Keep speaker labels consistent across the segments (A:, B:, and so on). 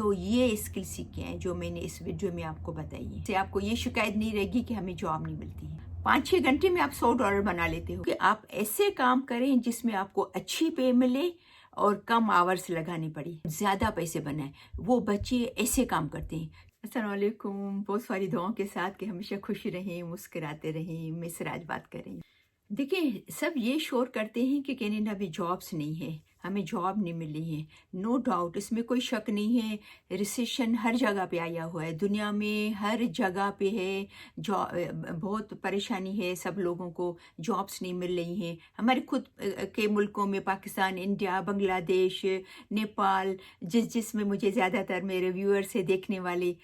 A: तो ये स्किल सीखे हैं जो मैंने इस वीडियो में आपको बताई है। इससे आपको ये शिकायत नहीं रहेगी कि हमें जॉब नहीं मिलती है। 5-6 घंटे में आप $100 बना लेते हो कि आप ऐसे काम करें जिसमें आपको अच्छी पे मिले और कम आवर्स लगानी पड़ी, ज़्यादा पैसे बनाए। वो बच्चे ऐसे काम करते हैं। अस्सलाम वालेकुम, बहुत सारी दुआओं के साथ कि हमेशा खुश रहें, मुस्कुराते रहें। मैं सिराज बात कर रही हूँ। देखिए, सब ये शोर करते हैं कि कनाडा में जॉब्स नहीं है, हमें जॉब नहीं मिली है। नो डाउट, इसमें कोई शक नहीं है। रिसेशन हर जगह पे आया हुआ है, दुनिया में हर जगह पे है। बहुत परेशानी है, सब लोगों को जॉब्स नहीं मिल रही हैं। हमारे खुद के मुल्कों में, पाकिस्तान, इंडिया, बांग्लादेश, नेपाल, जिसमें मुझे ज़्यादातर मेरे व्यूअर से देखने वाले,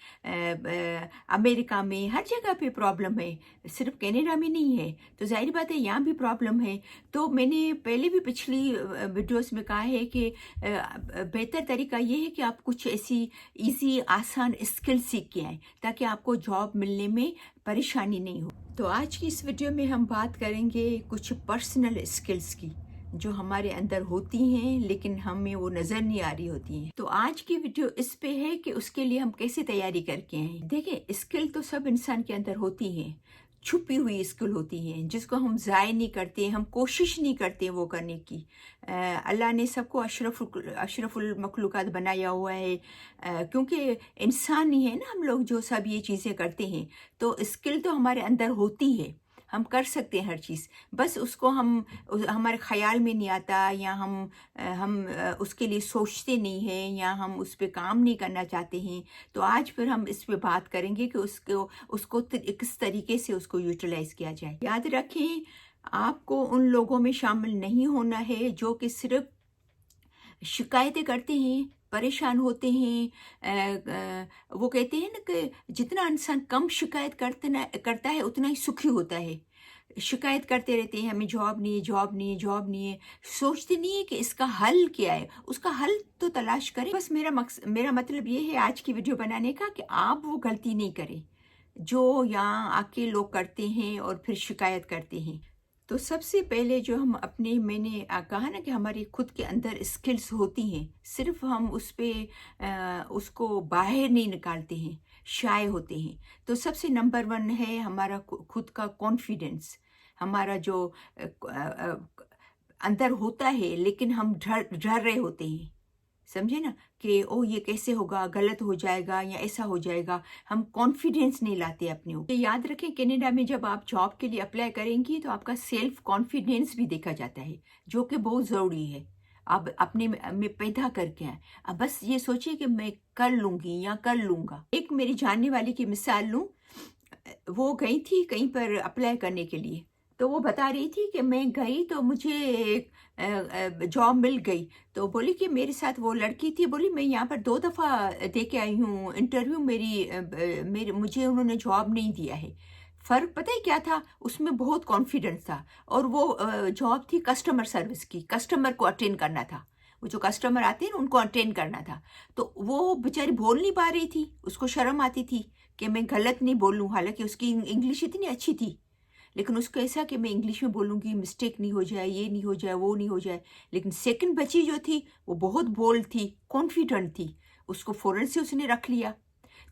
A: अमेरिका में, हर जगह पे प्रॉब्लम है, सिर्फ कनाडा में नहीं है। तो जाहिर बात है यहाँ भी प्रॉब्लम है। तो मैंने पहले भी पिछली वीडियोस में कहा है कि बेहतर तरीका ये है कि आप कुछ ऐसी इजी आसान स्किल सीख के आएँ ताकि आपको जॉब मिलने में परेशानी नहीं हो। तो आज की इस वीडियो में हम बात करेंगे कुछ पर्सनल स्किल्स की जो हमारे अंदर होती हैं लेकिन हमें वो नज़र नहीं आ रही होती हैं। तो आज की वीडियो इस पे है कि उसके लिए हम कैसे तैयारी करके आए। देखिए, स्किल तो सब इंसान के अंदर होती हैं, छुपी हुई स्किल होती हैं जिसको हम ज़ाय नहीं करते, हम कोशिश नहीं करते वो करने की। अल्लाह ने सबको अशरफुल मखलूक़ात बनाया हुआ है, क्योंकि इंसान ही है ना हम लोग जो सब ये चीज़ें करते हैं। तो स्किल तो हमारे अंदर होती है, हम कर सकते हैं हर चीज़, बस उसको हमारे ख़याल में नहीं आता, या हम उसके लिए सोचते नहीं हैं, या हम उस पे काम नहीं करना चाहते हैं। तो आज फिर हम इस पे बात करेंगे कि उसको किस तरीके से उसको यूटिलाइज़ किया जाए। याद रखें, आपको उन लोगों में शामिल नहीं होना है जो कि सिर्फ शिकायतें करते हैं, परेशान होते हैं। वो कहते हैं ना कि जितना इंसान कम शिकायत करता है उतना ही सुखी होता है। शिकायत करते रहते हैं, हमें जॉब नहीं है, जॉब नहीं है, जॉब नहीं है। सोचते नहीं है कि इसका हल क्या है, उसका हल तो तलाश करें। बस मेरा मतलब ये है आज की वीडियो बनाने का कि आप वो गलती नहीं करें जो यहाँ आके लोग करते हैं और फिर शिकायत करते हैं। तो सबसे पहले जो मैंने कहा ना कि हमारी खुद के अंदर स्किल्स होती हैं, सिर्फ हम उसको बाहर नहीं निकालते हैं, शाय होते हैं। तो सबसे नंबर 1 है हमारा खुद का कॉन्फिडेंस। हमारा जो अंदर होता है लेकिन हम डर रहे होते हैं, समझे ना, कि ओ ये कैसे होगा, गलत हो जाएगा या ऐसा हो जाएगा। हम कॉन्फिडेंस नहीं लाते अपने ऊपर। याद रखें, कनाडा में जब आप जॉब के लिए अप्लाई करेंगी तो आपका सेल्फ कॉन्फिडेंस भी देखा जाता है, जो कि बहुत ज़रूरी है। आप अपने में पैदा करके आए। अब बस ये सोचिए कि मैं कर लूँगी या कर लूँगा। एक मेरी जानने वाली की मिसाल लूँ, वो गई थी कहीं पर अप्लाई करने के लिए, तो वो बता रही थी कि मैं गई तो मुझे जॉब मिल गई। तो बोली कि मेरे साथ वो लड़की थी, बोली मैं यहाँ पर 2 दफ़ा दे के आई हूँ इंटरव्यू, मुझे उन्होंने जॉब नहीं दिया है। फ़र्क पता है क्या था? उसमें बहुत कॉन्फिडेंस था, और वो जॉब थी कस्टमर सर्विस की, कस्टमर को अटेंड करना था। वो जो कस्टमर आते हैं ना उनको अटेंड करना था। तो वो बेचारी बोल नहीं पा रही थी, उसको शर्म आती थी कि मैं गलत नहीं बोलूँ, हालांकि उसकी इंग्लिश इतनी अच्छी थी, लेकिन उसको ऐसा कि मैं इंग्लिश में बोलूँगी, मिस्टेक नहीं हो जाए, ये नहीं हो जाए, वो नहीं हो जाए। लेकिन सेकंड बच्ची जो थी वो बहुत बोल्ड थी, कॉन्फिडेंट थी, उसको फ़ौरन से उसने रख लिया।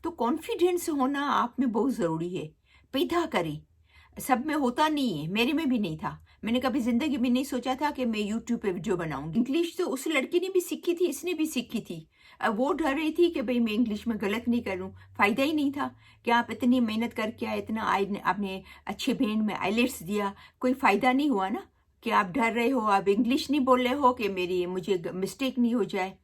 A: तो कॉन्फिडेंस होना आप में बहुत ज़रूरी है, पैदा करें। सब में होता नहीं है, मेरे में भी नहीं था। मैंने कभी ज़िंदगी में नहीं सोचा था कि मैं यूट्यूब पे वीडियो बनाऊँगी। इंग्लिश तो उस लड़की ने भी सीखी थी, इसने भी सीखी थी। अब वो डर रही थी कि भाई मैं इंग्लिश में गलत नहीं करूँ। फ़ायदा ही नहीं था कि आप इतनी मेहनत करके आए, इतना आपने अच्छे बैंड में आइलेट्स दिया, कोई फ़ायदा नहीं हुआ ना, कि आप डर रहे हो, आप इंग्लिश नहीं बोल रहे हो कि मुझे मिस्टेक नहीं हो जाए।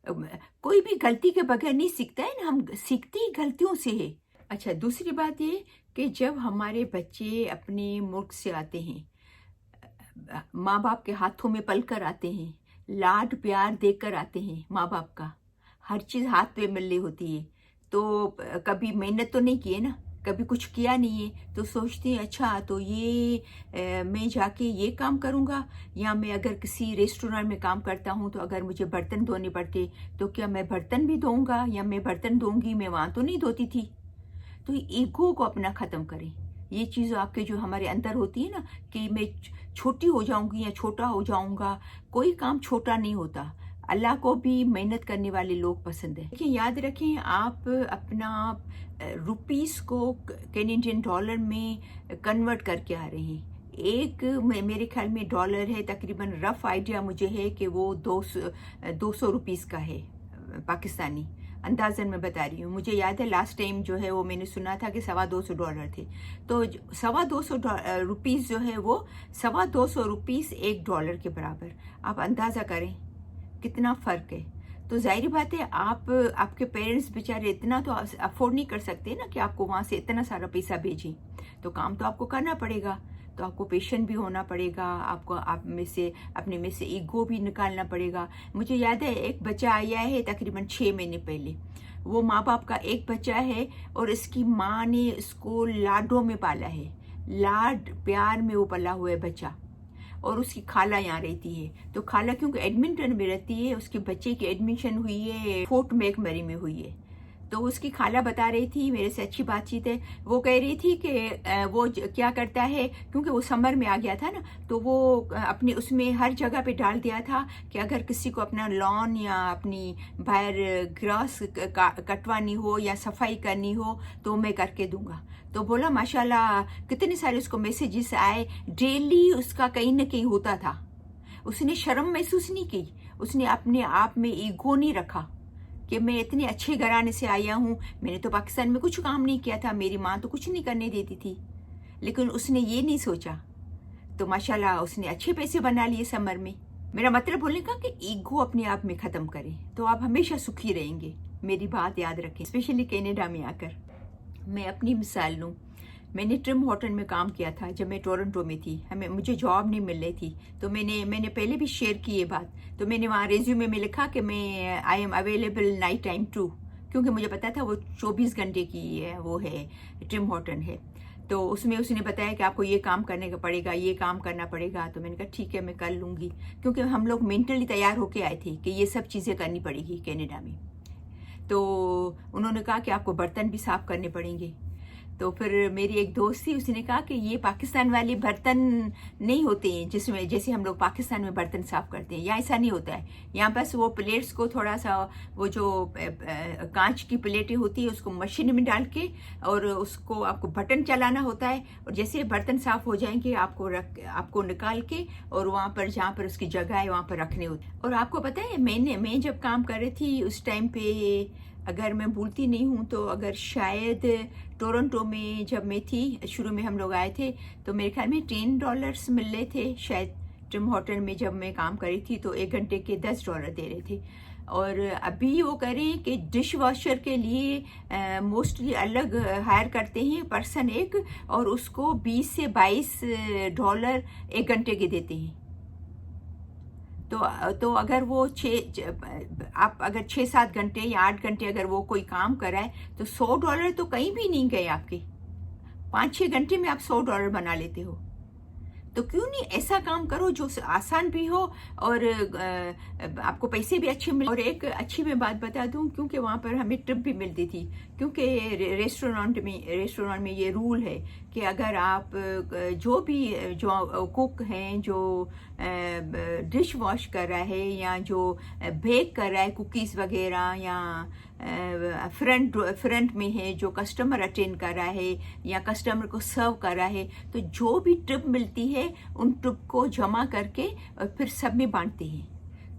A: कोई भी गलती के बगैर नहीं सीखता है ना, हम सीखते ही गलतियों से है। अच्छा, दूसरी बात ये कि जब हमारे बच्चे अपने मुल्क से आते हैं, माँ बाप के हाथों में पल कर आते हैं, लाड प्यार देकर आते हैं, माँ बाप का हर चीज़ हाथ पे मिल रही होती है। तो कभी मेहनत तो नहीं की है ना, कभी कुछ किया नहीं है, तो सोचते हैं अच्छा तो ये मैं जाके ये काम करूँगा, या मैं अगर किसी रेस्टोरेंट में काम करता हूँ तो अगर मुझे बर्तन धोने पड़ते तो क्या मैं बर्तन भी धोऊँगा, या मैं बर्तन धोऊँगी, मैं वहाँ तो नहीं धोती थी। तो ईगो को अपना ख़त्म करें। ये चीज़ आपके जो हमारे अंदर होती है ना कि मैं छोटी हो जाऊंगी या छोटा हो जाऊंगा, कोई काम छोटा नहीं होता। अल्लाह को भी मेहनत करने वाले लोग पसंद है। देखिए, याद रखें, आप अपना रुपीस को कैनेडियन डॉलर में कन्वर्ट करके आ रहे हैं। एक मेरे ख्याल में डॉलर है, तकरीबन रफ आइडिया मुझे है कि वो 200 रुपीस का है पाकिस्तानी, अंदाजन मैं बता रही हूँ। मुझे याद है लास्ट टाइम जो है वो मैंने सुना था कि $225 थे। तो $225 रुपीस जो है वो $225 $1 के बराबर। आप अंदाज़ा करें कितना फ़र्क है। तो ज़ाहिर बात है, आप आपके पेरेंट्स बेचारे इतना तो अफोर्ड नहीं कर सकते ना कि आपको वहाँ से इतना सारा पैसा भेजें। तो काम तो आपको करना पड़ेगा, तो आपको पेशेंट भी होना पड़ेगा, आपको अपने में से ईगो भी निकालना पड़ेगा। मुझे याद है एक बच्चा आया है तकरीबन 6 महीने पहले। वो माँ बाप का एक बच्चा है और इसकी माँ ने इसको लाडों में पाला है, लाड प्यार में वो पला हुआ है बच्चा। और उसकी खाला यहाँ रहती है, तो खाला क्योंकि एडमिंटन में रहती है, उसके बच्चे की एडमिशन हुई है फोर्ट मैकमरी में हुई है। तो उसकी खाला बता रही थी, मेरे से अच्छी बातचीत है, वो कह रही थी कि वो क्या करता है, क्योंकि वो समर में आ गया था ना, तो वो अपने उसमें हर जगह पे डाल दिया था कि अगर किसी को अपना लॉन या अपनी बाहर ग्रास कटवानी हो या सफाई करनी हो तो मैं करके दूंगा। तो बोला माशाल्लाह कितने सारे उसको मैसेजेस आए, डेली उसका कहीं ना कहीं होता था। उसने शर्म महसूस नहीं की, उसने अपने आप में ईगो नहीं रखा कि मैं इतने अच्छे घराने से आया हूँ, मैंने तो पाकिस्तान में कुछ काम नहीं किया था, मेरी माँ तो कुछ नहीं करने देती थी, लेकिन उसने ये नहीं सोचा। तो माशाल्लाह उसने अच्छे पैसे बना लिए समर में। मेरा मतलब बोलने का कि ईगो अपने आप में ख़त्म करें तो आप हमेशा सुखी रहेंगे। मेरी बात याद रखें, स्पेशली कनाडा में आकर। मैं अपनी मिसाल लूँ, मैंने टिम हॉर्टन में काम किया था जब मैं टोरंटो में थी। मुझे जॉब नहीं मिल रही थी, तो मैंने पहले भी शेयर की ये बात। तो मैंने वहाँ रेज्यूमे में लिखा कि मैं I am available night time too, क्योंकि मुझे पता था वो 24 घंटे की है, वो है टिम हॉर्टन है। तो उसमें उसने बताया कि आपको ये काम करने का पड़ेगा, ये काम करना पड़ेगा। तो मैंने कहा ठीक है, मैं कर लूँगी, क्योंकि हम लोग मेंटली तैयार होके आए थे कि ये सब चीज़ें करनी पड़ेगी कनाडा में। तो उन्होंने कहा कि आपको बर्तन भी साफ़ करने पड़ेंगे। तो फिर मेरी एक दोस्त थी, उसने कहा कि ये पाकिस्तान वाले बर्तन नहीं होते हैं जिसमें जैसे हम लोग पाकिस्तान में बर्तन साफ़ करते हैं, यहाँ ऐसा नहीं होता है। यहाँ बस वो प्लेट्स को थोड़ा सा, वो जो कांच की प्लेटें होती है उसको मशीन में डाल के और उसको आपको बटन चलाना होता है, और जैसे बर्तन साफ़ हो जाएंगे आपको निकाल के और वहाँ पर जहाँ पर उसकी जगह है वहाँ पर रखने होते। और आपको पता है, मैं जब काम कर रही थी उस टाइम पे, अगर मैं भूलती नहीं हूँ तो अगर शायद टोरंटो में जब मैं थी, शुरू में हम लोग आए थे, तो मेरे ख्याल में $10 मिल रहे थे शायद। टिम हॉर्टन में जब मैं काम कर रही थी तो 1 घंटे के $10 दे रहे थे। और अभी वो करें कि डिश वॉशर के लिए मोस्टली अलग हायर करते हैं पर्सन एक, और उसको $20 से $22 1 घंटे के देते हैं। तो अगर वो आप अगर 6-7 घंटे या 8 घंटे अगर वो कोई काम कराए तो $100 तो कहीं भी नहीं गए आपके। 5-6 घंटे में आप $100 बना लेते हो। तो क्यों नहीं ऐसा काम करो जो आसान भी हो और आपको पैसे भी अच्छे मिले। और एक अच्छी मैं बात बता दूं, क्योंकि वहाँ पर हमें टिप भी मिलती थी, क्योंकि रेस्टोरेंट में ये रूल है कि अगर आप जो कुक हैं, जो डिश वॉश कर रहा है या जो बेक कर रहा है कुकीज़ वगैरह, या फ्रंट में है जो कस्टमर अटेंड कर रहा है या कस्टमर को सर्व कर रहा है, तो जो भी टिप मिलती है उन टिप को जमा करके और फिर सब में बांटते हैं,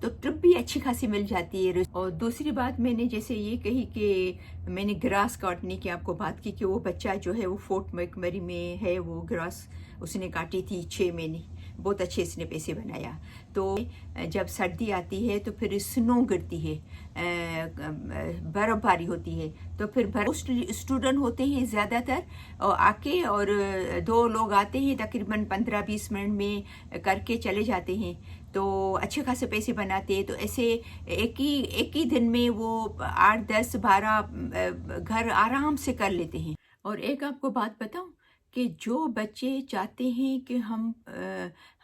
A: तो टिप भी अच्छी खासी मिल जाती है। और दूसरी बात मैंने जैसे ये कही कि मैंने ग्रास काटने की आपको बात की कि वो बच्चा जो है वो फोर्ट मैकमरी में है, वो ग्रास उसने काटी थी 6 महीने, बहुत अच्छे इसने पैसे बनाया। तो जब सर्दी आती है तो फिर स्नो गिरती है, बर्फ़बारी होती है, तो फिर स्टूडेंट होते हैं ज़्यादातर आके, और 2 लोग आते हैं तकरीबन 15-20 मिनट में करके चले जाते हैं, तो अच्छे खासे पैसे बनाते हैं। तो ऐसे एक ही दिन में वो 8-10-12 घर आराम से कर लेते हैं। और एक आपको बात बताऊं کہ جو بچے چاہتے ہیں کہ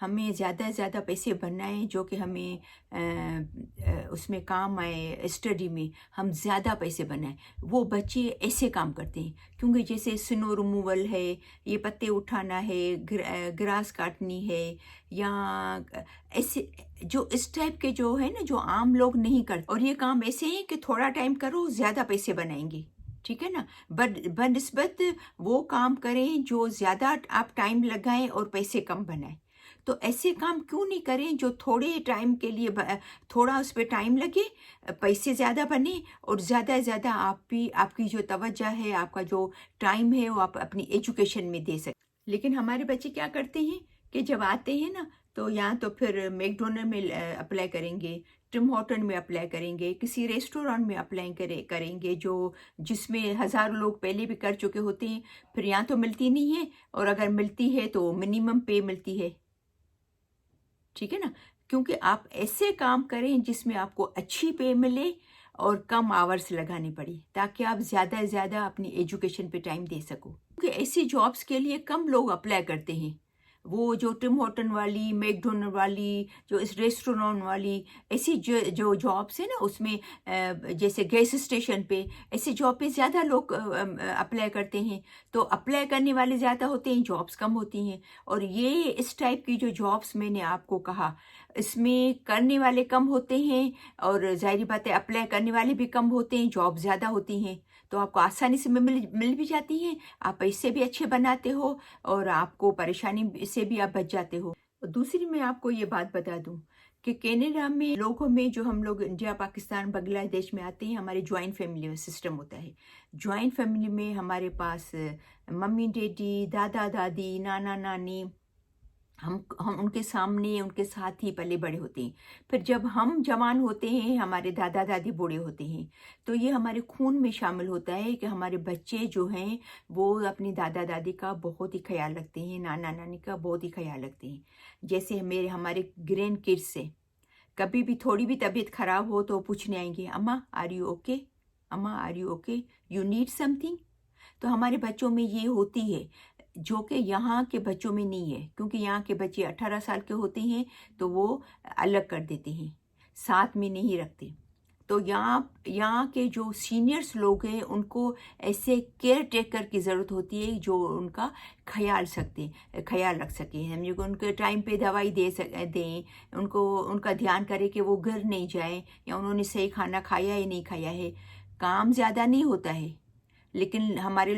A: ہمیں زیادہ سے زیادہ پیسے بنائیں جو کہ ہمیں اس میں کام آئے، اسٹڈی میں ہم زیادہ پیسے بنائیں، وہ بچے ایسے کام کرتے ہیں. کیونکہ جیسے سنو ریموول ہے، یہ پتے اٹھانا ہے، گراس کاٹنی ہے، یا ایسے جو اس ٹائپ کے جو ہے نا جو عام لوگ نہیں کرتے، اور یہ کام ایسے ہیں کہ تھوڑا ٹائم کرو زیادہ پیسے بنائیں گے. ٹھیک ہے نا. بنسبت وہ کام کریں جو زیادہ آپ ٹائم لگائیں اور پیسے کم بنائیں. تو ایسے کام کیوں نہیں کریں جو تھوڑے ٹائم کے لیے تھوڑا اس پہ ٹائم لگے، پیسے زیادہ بنے، اور زیادہ سے زیادہ آپ کی جو توجہ ہے، آپ کا جو ٹائم ہے، وہ آپ اپنی ایجوکیشن میں دے سکیں. لیکن ہمارے بچے کیا کرتے ہیں کہ جب آتے ہیں نا تو یا تو پھر میک ڈونلڈ میں اپلائی کریں گے، ٹم ہارٹن میں اپلائی کریں گے، کسی ریسٹورینٹ میں اپلائی کریں گے جس میں ہزاروں لوگ پہلے بھی کر چکے ہوتے ہیں. پھر یہاں تو ملتی نہیں ہے، اور اگر ملتی ہے تو منیمم پے ملتی ہے. ٹھیک ہے نا. کیونکہ آپ ایسے کام کریں جس میں آپ کو اچھی پے ملے اور کم آورس لگانے پڑے، تاکہ آپ زیادہ سے زیادہ اپنی ایجوکیشن پہ ٹائم دے سکو. کیونکہ ایسی جابس کے لیے کم لوگ اپلائی کرتے ہیں. وہ جو ٹم ہارٹن والی، میک ڈونلڈ والی، جو اس ریسٹورینٹ والی، ایسی جو جابس ہیں نا اس میں جیسے گیس اسٹیشن پہ، ایسی جاب پہ زیادہ لوگ اپلائی کرتے ہیں. تو اپلائی کرنے والے زیادہ ہوتے ہیں، جابس کم ہوتی ہیں. اور یہ اس ٹائپ کی جو جابس میں نے آپ کو کہا، اس میں کرنے والے کم ہوتے ہیں، اور ظاہری بات ہے اپلائی کرنے والے بھی کم ہوتے ہیں، جاب زیادہ ہوتی ہیں. تو آپ کو آسانی سے مل بھی جاتی ہیں، آپ پیسے بھی اچھے بناتے ہو، اور آپ کو پریشانی سے بھی آپ بچ جاتے ہو. دوسری میں آپ کو یہ بات بتا دوں کہ کینیڈا میں لوگوں میں جو ہم لوگ انڈیا، پاکستان، بنگلہ دیش میں آتے ہیں، ہمارے جوائنٹ فیملی سسٹم ہوتا ہے. جوائنٹ فیملی میں ہمارے پاس ممی ڈیڈی، دادا دادی، نانا نانی، ہم ان کے سامنے ان کے ساتھ ہی پلے بڑے ہوتے ہیں. پھر جب ہم جوان ہوتے ہیں، ہمارے دادا دادی بوڑھے ہوتے ہیں، تو یہ ہمارے خون میں شامل ہوتا ہے کہ ہمارے بچے جو ہیں وہ اپنی دادا دادی کا بہت ہی خیال رکھتے ہیں، نانا نانی کا بہت ہی خیال رکھتے ہیں. جیسے ہمارے گرینڈ کڈس سے کبھی بھی تھوڑی بھی طبیعت خراب ہو تو پوچھنے آئیں گے، اماں آر یو اوکے، اماں are you okay, you need something. تو ہمارے بچوں میں یہ ہوتی ہے جو کہ یہاں کے بچوں میں نہیں ہے. کیونکہ یہاں کے بچے 18 سال کے ہوتے ہیں تو وہ الگ کر دیتے ہیں، ساتھ میں نہیں رکھتے. تو یہاں کے جو سینئرس لوگ ہیں ان کو ایسے کیئر ٹیکر کی ضرورت ہوتی ہے جو ان کا خیال رکھ سکیں. ہم جو ان کے ٹائم پہ دوائی دیں، ان کا دھیان کرے کہ وہ گر نہیں جائیں، یا انہوں نے صحیح کھانا کھایا یا نہیں کھایا ہے. کام زیادہ نہیں ہوتا ہے، لیکن ہمارے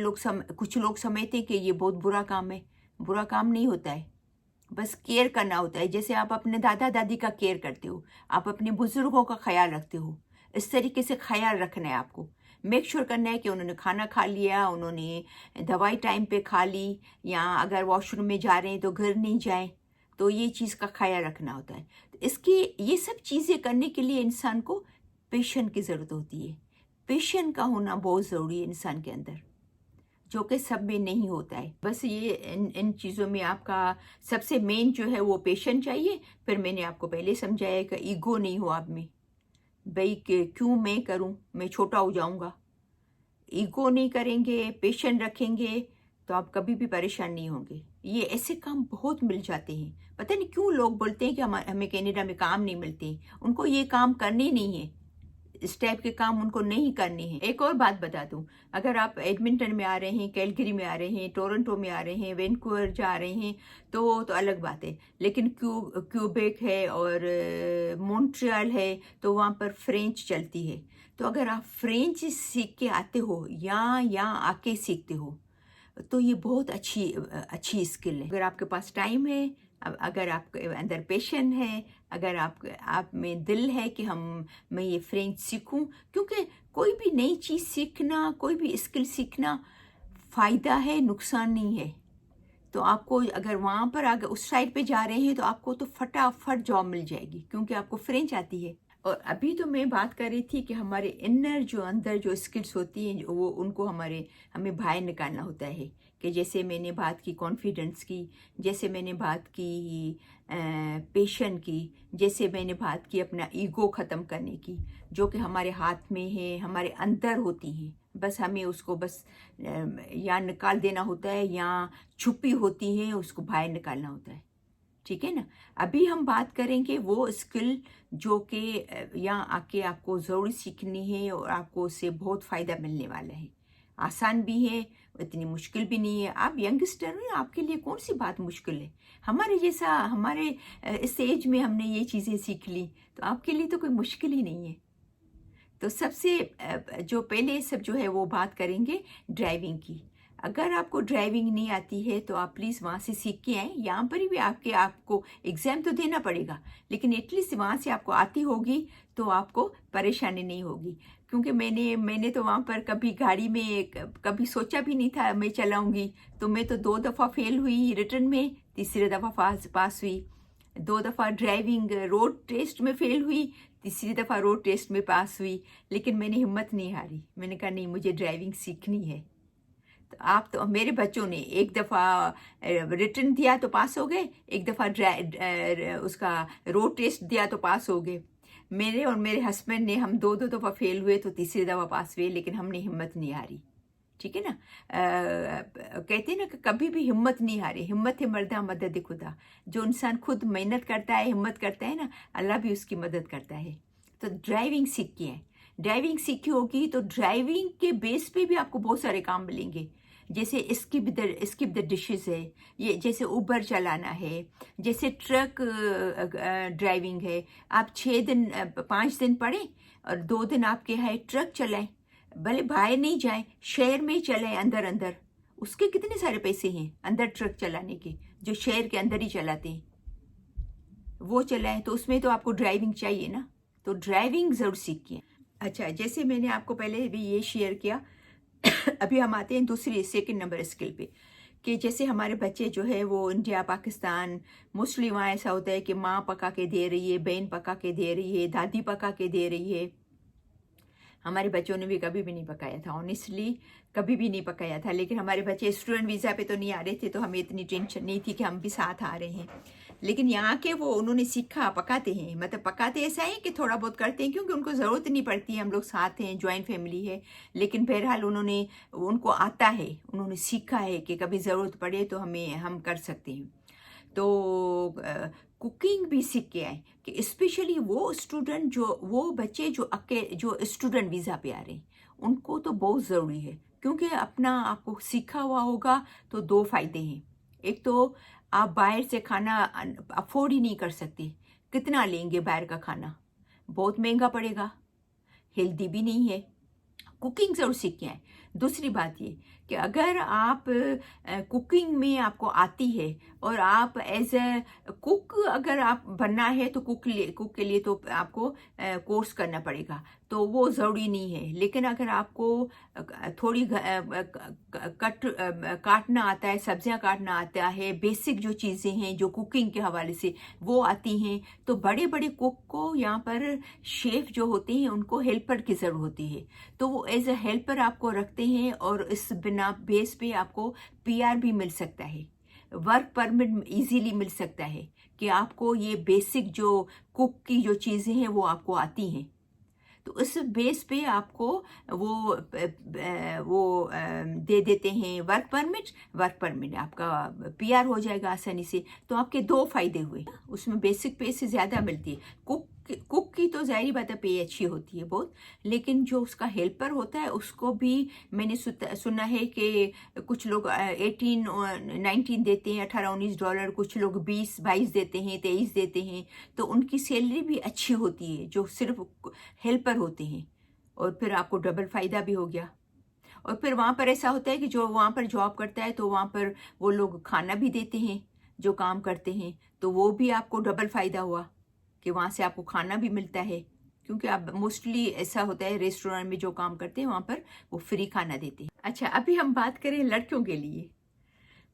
A: کچھ لوگ سمجھتے ہیں کہ یہ بہت برا کام ہے. برا کام نہیں ہوتا ہے، بس کیئر کرنا ہوتا ہے. جیسے آپ اپنے دادا دادی کا کیئر کرتے ہو، آپ اپنے بزرگوں کا خیال رکھتے ہو، اس طریقے سے خیال رکھنا ہے. آپ کو میک شور کرنا ہے کہ انہوں نے کھانا کھا لیا، انہوں نے دوائی ٹائم پہ کھا لی، یا اگر واش روم میں جا رہے ہیں تو گر نہیں جائیں. تو یہ چیز کا خیال رکھنا ہوتا ہے. یہ سب چیزیں کرنے کے لیے انسان کو پیشنٹ کی ضرورت ہوتی ہے. پیشنٹ کا ہونا بہت ضروری ہے انسان کے اندر، جو کہ سب میں نہیں ہوتا ہے. بس یہ ان چیزوں میں آپ کا سب سے مین جو ہے وہ پیشنٹ چاہیے. پھر میں نے آپ کو پہلے سمجھایا کہ ایگو نہیں ہو آپ میں، بھئی کہ کیوں میں کروں، میں چھوٹا ہو جاؤں گا. ایگو نہیں کریں گے، پیشنٹ رکھیں گے تو آپ کبھی بھی پریشان نہیں ہوں گے. یہ ایسے کام بہت مل جاتے ہیں. پتہ نہیں کیوں لوگ بولتے ہیں کہ ہمیں کینیڈا میں کام نہیں ملتے. ان کو یہ کام کرنے نہیں ہیں، اس ٹائپ کے کام ان کو نہیں کرنے ہیں. ایک اور بات بتا دوں، اگر آپ ایڈمنٹن میں آ رہے ہیں، کیلگری میں آ رہے ہیں، ٹورنٹو میں آ رہے ہیں، وینکوور جا رہے ہیں تو الگ بات ہے. لیکن کیوبیک ہے اور مونٹریال ہے تو وہاں پر فرینچ چلتی ہے. تو اگر آپ فرینچ سیکھ کے آتے ہو یا آ کے سیکھتے ہو تو یہ بہت اچھی اسکل ہے. اگر آپ کے پاس ٹائم ہے، اگر آپ کے اندر پیشن ہے، اگر آپ میں دل ہے کہ میں یہ فرینچ سیکھوں. کیونکہ کوئی بھی نئی چیز سیکھنا، کوئی بھی اسکل سیکھنا فائدہ ہے، نقصان نہیں ہے. تو آپ کو اگر وہاں پر اس سائڈ پہ جا رہے ہیں تو آپ کو تو فٹافٹ جاب مل جائے گی، کیونکہ آپ کو فرینچ آتی ہے. और अभी तो मैं बात कर रही थी कि हमारे इनर जो अंदर जो स्किल्स होती हैं वो उनको हमें बाहर निकालना होता है। कि जैसे मैंने बात की कॉन्फिडेंस की, जैसे मैंने बात की पेशेंस की, जैसे मैंने बात की अपना ईगो ख़त्म करने की, जो कि हमारे हाथ में है, हमारे अंदर होती हैं। बस हमें उसको बस या निकाल देना होता है या छुपी होती है, उसको बाहर निकालना होता है। ठीक है ना। अभी हम बात करेंगे वो स्किल जो कि यहाँ आके आपको ज़रूर सीखनी है और आपको उससे बहुत फ़ायदा मिलने वाला है। आसान भी है, इतनी मुश्किल भी नहीं है। आप यंगस्टर हैं, आपके लिए कौन सी बात मुश्किल है। हमारे जैसा हमारे इस एज में हमने ये चीज़ें सीख ली, तो आपके लिए तो कोई मुश्किल ही नहीं है। तो सबसे जो पहले सब जो है वो बात करेंगे ड्राइविंग की। अगर आपको ड्राइविंग नहीं आती है तो आप प्लीज़ वहाँ से सीख के आएँ। यहाँ पर भी आपको एग्ज़ाम तो देना पड़ेगा, लेकिन एटलीस्ट वहाँ से आपको आती होगी तो आपको परेशानी नहीं होगी। क्योंकि मैंने तो वहाँ पर कभी गाड़ी में कभी सोचा भी नहीं था मैं चलाऊँगी। तो मैं तो 2 दफ़ा फेल हुई रिटर्न में, तीसरी दफ़ा पास हुई। 2 दफ़ा ड्राइविंग रोड टेस्ट में फेल हुई, तीसरी दफ़ा रोड टेस्ट में पास हुई। लेकिन मैंने हिम्मत नहीं हारी, मैंने कहा नहीं, मुझे ड्राइविंग सीखनी है। तो आप तो मेरे बच्चों ने 1 दफ़ा रिटर्न दिया तो पास हो गए, 1 दफ़ा उसका रोड टेस्ट दिया तो पास हो गए। मेरे और मेरे हस्बैंड ने हम 2 दफ़ा फेल हुए तो तीसरी दफ़ा पास हुए, लेकिन हमने हिम्मत नहीं हारी। ठीक है ना। कहते हैं ना कि कभी भी हिम्मत नहीं हारे। हिम्मत है मर्दा मदद खुदा। जो इंसान खुद मेहनत करता है, हिम्मत करता है ना, अल्लाह भी उसकी मदद करता है। तो ड्राइविंग सीखी है, ड्राइविंग सीखी होगी तो ड्राइविंग के बेस पे भी आपको बहुत सारे काम मिलेंगे। जैसे स्किप द डिशेस है, ये जैसे उबर चलाना है, जैसे ट्रक ड्राइविंग है। आप 5 दिन पढ़ें और 2 दिन आपके है ट्रक चलाएं। भले बाहर नहीं जाएं, शहर में ही चलाएं, अंदर अंदर। उसके कितने सारे पैसे हैं अंदर ट्रक चलाने के, जो शहर के अंदर ही चलाते हैं वो चलाएं। तो उसमें तो आपको ड्राइविंग चाहिए ना, तो ड्राइविंग ज़रूर सीखिए। अच्छा, जैसे मैंने आपको पहले भी ये शेयर किया अभी हम आते हैं सेकंड नंबर स्किल पे। कि जैसे हमारे बच्चे जो है वो इंडिया पाकिस्तान मोस्टली वहाँ ऐसा होता है कि माँ पका के दे रही है, बहन पका के दे रही है, दादी पका के दे रही है। हमारे बच्चों ने भी कभी भी नहीं पकाया था, ऑनेस्टली कभी भी नहीं पकाया था। लेकिन हमारे बच्चे स्टूडेंट वीज़ा पे तो नहीं आ रहे थे, तो हमें इतनी टेंशन नहीं थी कि हम भी साथ आ रहे हैं। लेकिन यहाँ के वो उन्होंने सीखा, पकाते हैं। मतलब पकाते ऐसा है कि थोड़ा बहुत करते हैं क्योंकि उनको ज़रूरत नहीं पड़ती है, हम लोग साथ हैं, ज्वाइंट फैमिली है। लेकिन बहरहाल उनको आता है, उन्होंने सीखा है कि कभी ज़रूरत पड़े तो हम कर सकते हैं। तो कुकिंग भी सीख के आए। कि स्पेशली वो बच्चे जो स्टूडेंट वीज़ा पे आ रहे हैं, उनको तो बहुत ज़रूरी है। क्योंकि अपना आपको सीखा हुआ होगा तो 2 फ़ायदे हैं। एक तो आप बाहर से खाना अफोर्ड ही नहीं कर सकते। कितना लेंगे बाहर का खाना, बहुत महंगा पड़ेगा, हेल्दी भी नहीं है। कुकिंग ज़रूर सीख के आए। दूसरी बात ये कि अगर आप कुकिंग में आपको आती है और आप एज ए कुक अगर आप बनना है तो कुक के लिए तो आपको कोर्स करना पड़ेगा, तो वो ज़रूरी नहीं है। लेकिन अगर आपको थोड़ी काटना आता है, सब्जियां काटना आता है, बेसिक जो चीज़ें हैं जो कुकिंग के हवाले से वो आती हैं, तो बड़े बड़े कुक को यहाँ पर शेफ़ जो होते हैं उनको हेल्पर की ज़रूरत होती है। तो वो एज ए हेल्पर आपको रखते हैं और इस बिना बेस पे आपको पीआर भी मिल सकता है, वर्क परमिट इजीली मिल सकता है कि आपको ये बेसिक जो कुक की जो चीज़ें हैं वो आपको आती हैं। तो उस बेस पे आपको वो दे देते हैं वर्क परमिट आपका पीआर हो जाएगा आसानी से। तो आपके 2 फ़ायदे हुए, उसमें बेसिक पे से ज़्यादा मिलती है। कुक की तो ज़ाहिर बात है पे अच्छी होती है बहुत, लेकिन जो उसका हेल्पर होता है उसको भी मैंने सुना है कि कुछ लोग 18-19 देते हैं, $18-19, कुछ लोग 20-22 देते हैं, 23 देते हैं। तो उनकी सैलरी भी अच्छी होती है जो सिर्फ हेल्पर होते हैं। और फिर आपको डबल फ़ायदा भी हो गया। और फिर वहाँ पर ऐसा होता है कि जो वहाँ पर जॉब करता है तो वहाँ पर वो लोग खाना भी देते हैं जो काम करते हैं, तो वो भी आपको डबल फ़ायदा हुआ कि वहाँ से आपको खाना भी मिलता है। क्योंकि आप मोस्टली ऐसा होता है रेस्टोरेंट में जो काम करते हैं वहाँ पर वो फ्री खाना देते हैं। अच्छा, अभी हम बात करें लड़कियों के लिए,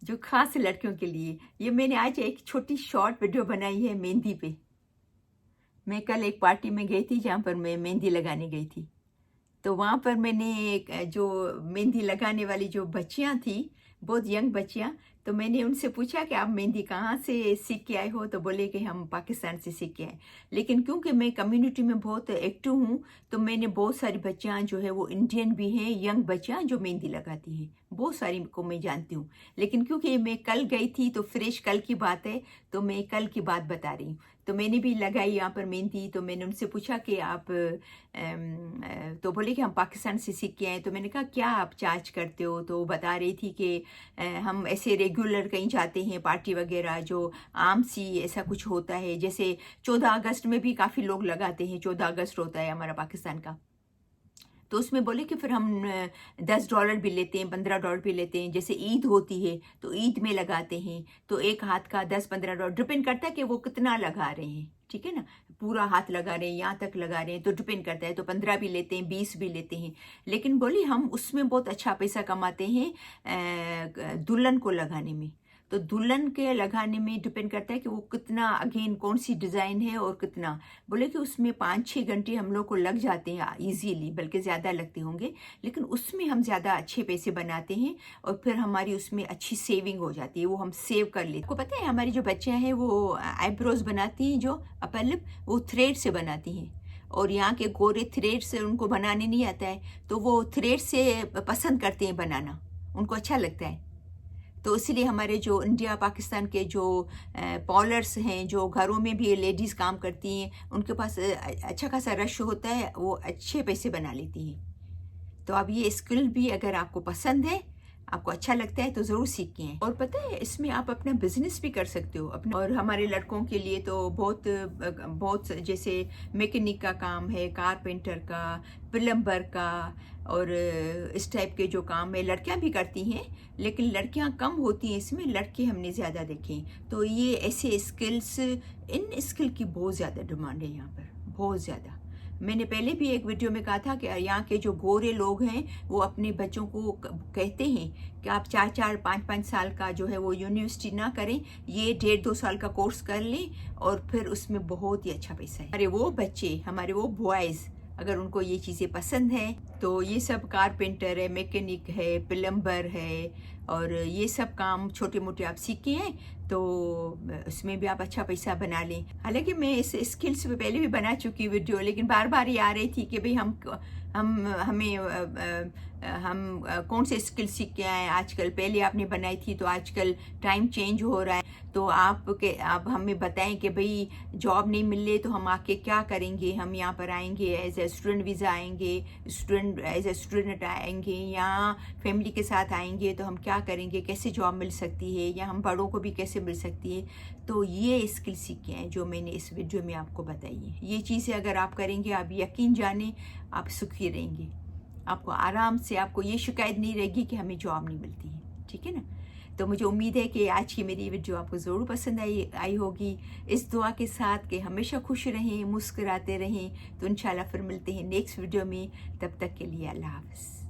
A: जो खास लड़कियों के लिए। ये मैंने आज एक छोटी शॉर्ट वीडियो बनाई है मेहंदी पे। मैं कल एक पार्टी में गई थी जहाँ पर मैं मेहंदी लगाने गई थी। तो वहाँ पर मैंने एक जो मेहंदी लगाने वाली जो बच्चियाँ थी, बहुत यंग बच्चियाँ, तो मैंने उनसे पूछा कि आप मेहंदी कहाँ से सीख के आए हो? तो बोले कि हम पाकिस्तान से सीख के आए। लेकिन क्योंकि मैं कम्युनिटी में बहुत एक्टिव हूँ, तो मैंने बहुत सारी बच्चियाँ जो है वो इंडियन भी हैं, यंग बच्चियाँ जो मेहंदी लगाती हैं, बहुत सारी को मैं जानती हूँ। लेकिन क्योंकि मैं कल गई थी तो फ्रेश कल की बात है, तो मैं कल की बात बता रही हूँ। तो मैंने भी लगाई यहाँ पर मेहंदी। तो मैंने उनसे पूछा कि आप तो बोले कि हम पाकिस्तान से सीख के आए। तो मैंने कहा क्या आप चार्ज करते हो? तो वो बता रही थी कि हम ऐसे रेगुलर कहीं जाते हैं पार्टी वगैरह, जो आम सी ऐसा कुछ होता है, जैसे 14 अगस्त में भी काफ़ी लोग लगाते हैं, 14 अगस्त होता है हमारा पाकिस्तान का। तो उसमें बोले कि फिर हम $10 भी लेते हैं, $15 भी लेते हैं। जैसे ईद होती है तो ईद में लगाते हैं, तो एक हाथ का $10-15 डिपेंड करता है कि वो कितना लगा रहे हैं, ठीक है ना। पूरा हाथ लगा रहे हैं, यहाँ तक लगा रहे हैं, तो डिपेंड करता है। तो 15 भी लेते हैं, 20 भी लेते हैं। लेकिन बोली हम उसमें बहुत अच्छा पैसा कमाते हैं दुल्हन को लगाने में। तो दुल्हन के लगाने में डिपेंड करता है कि वो कितना, अगेन कौन सी डिज़ाइन है और कितना। बोले कि उसमें 5-6 घंटे हम लोग को लग जाते हैं इजीली, बल्कि ज़्यादा लगते होंगे। लेकिन उसमें हम ज़्यादा अच्छे पैसे बनाते हैं और फिर हमारी उसमें अच्छी सेविंग हो जाती है, वो हम सेव कर लेते हैं। आपको पता है हमारी जो बच्चियाँ हैं वो आईब्रोज बनाती हैं, जो अपर लिप, वो थ्रेड से बनाती हैं। और यहाँ के गोरे थ्रेड से उनको बनाने नहीं आता है, तो वो थ्रेड से पसंद करते हैं बनाना, उनको अच्छा लगता है। तो इसलिए हमारे जो इंडिया पाकिस्तान के जो पॉलर्स हैं, जो घरों में भी लेडीज़ काम करती हैं, उनके पास अच्छा खासा रश होता है, वो अच्छे पैसे बना लेती हैं। तो अब ये स्किल भी अगर आपको पसंद है, आपको अच्छा लगता है, तो ज़रूर सीखें। और पता है इसमें आप अपना बिजनेस भी कर सकते हो अपना। और हमारे लड़कों के लिए तो बहुत जैसे मैकेनिक का काम है, कारपेंटर का, प्लम्बर का, और इस टाइप के जो काम है लड़कियां भी करती हैं, लेकिन लड़कियां कम होती हैं इसमें, लड़के हमने ज़्यादा देखे। तो ये ऐसे स्किल्स, इन स्किल की बहुत ज़्यादा डिमांड है यहाँ पर, बहुत ज़्यादा। मैंने पहले भी एक वीडियो में कहा था कि यहाँ के जो गोरे लोग हैं वो अपने बच्चों को कहते हैं कि आप 4-4, 5-5 साल का जो है वो यूनिवर्सिटी ना करें, ये 1.5-2 साल का कोर्स कर लें और फिर उसमें बहुत ही अच्छा पैसा है। अरे वो बच्चे, हमारे वो बॉयज़, अगर उनको ये चीज़ें पसंद है तो ये सब कारपेंटर है, मैकेनिक है, प्लम्बर है, और ये सब काम छोटे मोटे आप सीखे हैं तो उसमें भी आप अच्छा पैसा बना लें। हालांकि मैं इस स्किल्स पे पहले भी बना चुकी वीडियो, लेकिन बार बार ये आ रही थी कि भाई हम कौन से स्किल सीख के आए आजकल। पहले आपने बनाई थी तो आजकल टाइम चेंज हो रहा है, तो आप हमें बताएं कि भाई जॉब नहीं मिल रही तो हम आके क्या करेंगे। हम यहाँ पर आएंगे एज ए स्टूडेंट वीज़ा आएंगे, एज ए स्टूडेंट आएंगे, या फैमिली के साथ आएंगे, तो हम क्या करेंगे, कैसे जॉब मिल सकती है, या हम बड़ों को भी कैसे मिल सकती है। तो ये स्किल सीखे हैं जो मैंने इस वीडियो में आपको बताई है। ये चीज़ें अगर आप करेंगे, आप यकीन जाने आप सुखी रहेंगे, आपको आराम से, आपको ये शिकायत नहीं रहेगी कि हमें जॉब नहीं मिलती है, ठीक है ना। तो मुझे उम्मीद है कि आज की मेरी वीडियो आपको ज़रूर पसंद आई होगी, इस दुआ के साथ कि हमेशा खुश रहें, मुस्कुराते रहें। तो इंशाल्लाह फिर मिलते हैं नेक्स्ट वीडियो में, तब तक के लिए अल्लाह हाफ़िज़।